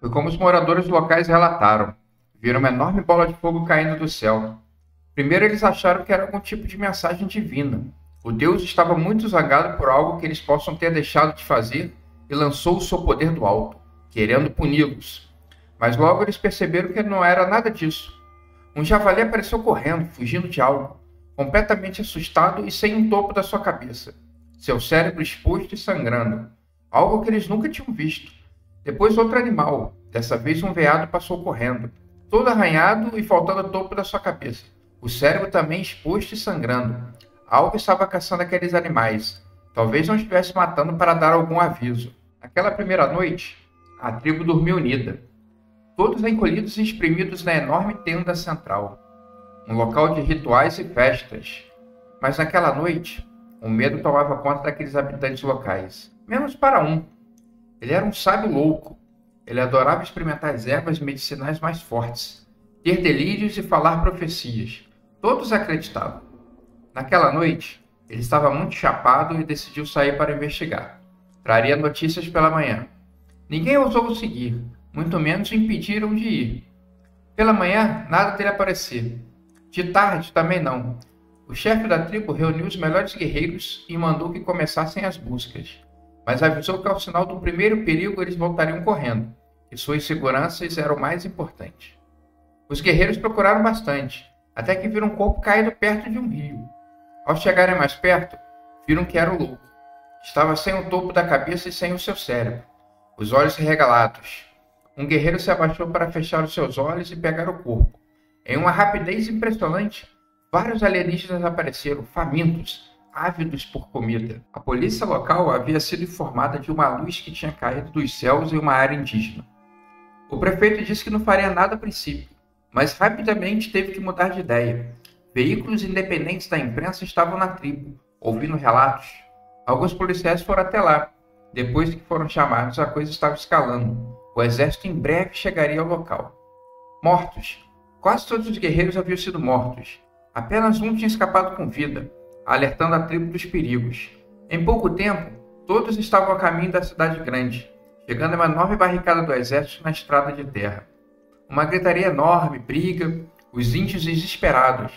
Foi como os moradores locais relataram. Viram uma enorme bola de fogo caindo do céu. Primeiro eles acharam que era algum tipo de mensagem divina. O Deus estava muito zangado por algo que eles possam ter deixado de fazer e lançou o seu poder do alto, querendo puni-los. Mas logo eles perceberam que não era nada disso. Um javali apareceu correndo, fugindo de algo, completamente assustado e sem um topo da sua cabeça. Seu cérebro exposto e sangrando. Algo que eles nunca tinham visto. Depois outro animal, dessa vez um veado, passou correndo, todo arranhado e faltando o topo da sua cabeça. O cérebro também exposto e sangrando. Algo estava caçando aqueles animais. Talvez não estivesse matando para dar algum aviso. Naquela primeira noite, a tribo dormiu unida. Todos encolhidos e espremidos na enorme tenda central. Um local de rituais e festas. Mas naquela noite, o medo tomava conta daqueles habitantes locais. Menos para um. Ele era um sábio louco. Ele adorava experimentar as ervas medicinais mais fortes, ter delírios e falar profecias. Todos acreditavam. Naquela noite, ele estava muito chapado e decidiu sair para investigar. Traria notícias pela manhã. Ninguém ousou o seguir, muito menos o impediram de ir. Pela manhã, nada dele aparecer. De tarde, também não. O chefe da tribo reuniu os melhores guerreiros e mandou que começassem as buscas. Mas avisou que ao sinal do primeiro perigo eles voltariam correndo, e suas seguranças eram o mais importante. Os guerreiros procuraram bastante, até que viram um corpo caído perto de um rio. Ao chegarem mais perto, viram que era o louco. Estava sem o topo da cabeça e sem o seu cérebro, os olhos regalados. Um guerreiro se abaixou para fechar os seus olhos e pegar o corpo. Em uma rapidez impressionante, vários alienígenas apareceram, famintos, ávidos por comida. A polícia local havia sido informada de uma luz que tinha caído dos céus em uma área indígena. O prefeito disse que não faria nada a princípio, mas rapidamente teve que mudar de ideia. Veículos independentes da imprensa estavam na tribo, ouvindo relatos. Alguns policiais foram até lá. Depois que foram chamados, a coisa estava escalando. O exército em breve chegaria ao local. Mortos. Quase todos os guerreiros haviam sido mortos. Apenas um tinha escapado com vida, alertando a tribo dos perigos. Em pouco tempo, todos estavam a caminho da cidade grande, chegando a uma enorme barricada do exército na estrada de terra. Uma gritaria enorme, briga, os índios desesperados.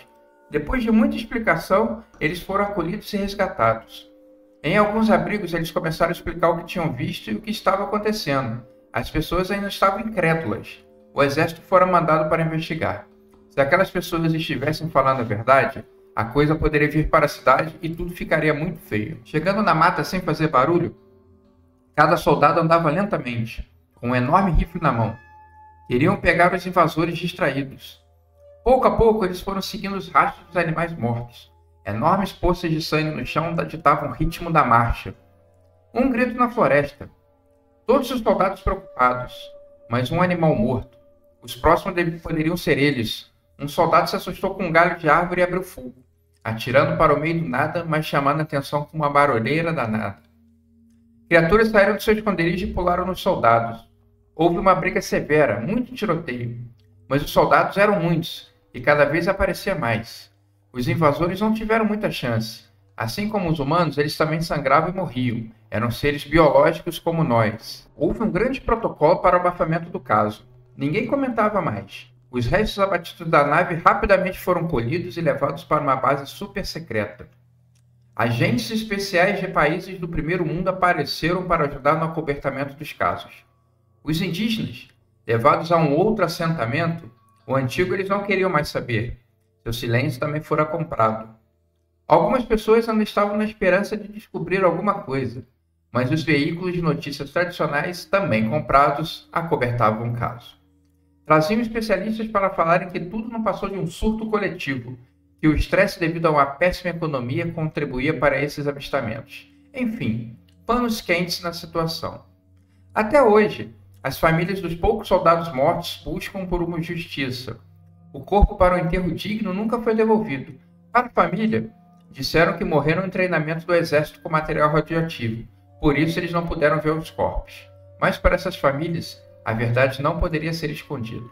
Depois de muita explicação, eles foram acolhidos e resgatados. Em alguns abrigos, eles começaram a explicar o que tinham visto e o que estava acontecendo. As pessoas ainda estavam incrédulas. O exército fora mandado para investigar. Se aquelas pessoas estivessem falando a verdade, a coisa poderia vir para a cidade e tudo ficaria muito feio. Chegando na mata sem fazer barulho, cada soldado andava lentamente, com um enorme rifle na mão. Queriam pegar os invasores distraídos. Pouco a pouco, eles foram seguindo os rastros dos animais mortos. Enormes poças de sangue no chão ditavam o ritmo da marcha. Um grito na floresta. Todos os soldados preocupados, mas um animal morto. Os próximos poderiam ser eles. Um soldado se assustou com um galho de árvore e abriu fogo, atirando para o meio do nada, mas chamando a atenção com uma barulheira danada. Criaturas saíram do seu esconderijo e pularam nos soldados. Houve uma briga severa, muito tiroteio. Mas os soldados eram muitos, e cada vez aparecia mais. Os invasores não tiveram muita chance. Assim como os humanos, eles também sangravam e morriam. Eram seres biológicos como nós. Houve um grande protocolo para o abafamento do caso. Ninguém comentava mais. Os restos abatidos da nave rapidamente foram colhidos e levados para uma base super secreta. Agentes especiais de países do primeiro mundo apareceram para ajudar no acobertamento dos casos. Os indígenas, levados a um outro assentamento, o antigo eles não queriam mais saber. Seu silêncio também fora comprado. Algumas pessoas ainda estavam na esperança de descobrir alguma coisa, mas os veículos de notícias tradicionais, também comprados, acobertavam o caso. Traziam especialistas para falarem que tudo não passou de um surto coletivo, que o estresse devido a uma péssima economia contribuía para esses avistamentos. Enfim, panos quentes na situação. Até hoje, as famílias dos poucos soldados mortos buscam por uma justiça. O corpo para um enterro digno nunca foi devolvido. Para a família, disseram que morreram em treinamento do exército com material radioativo, por isso eles não puderam ver os corpos. Mas para essas famílias, a verdade não poderia ser escondida.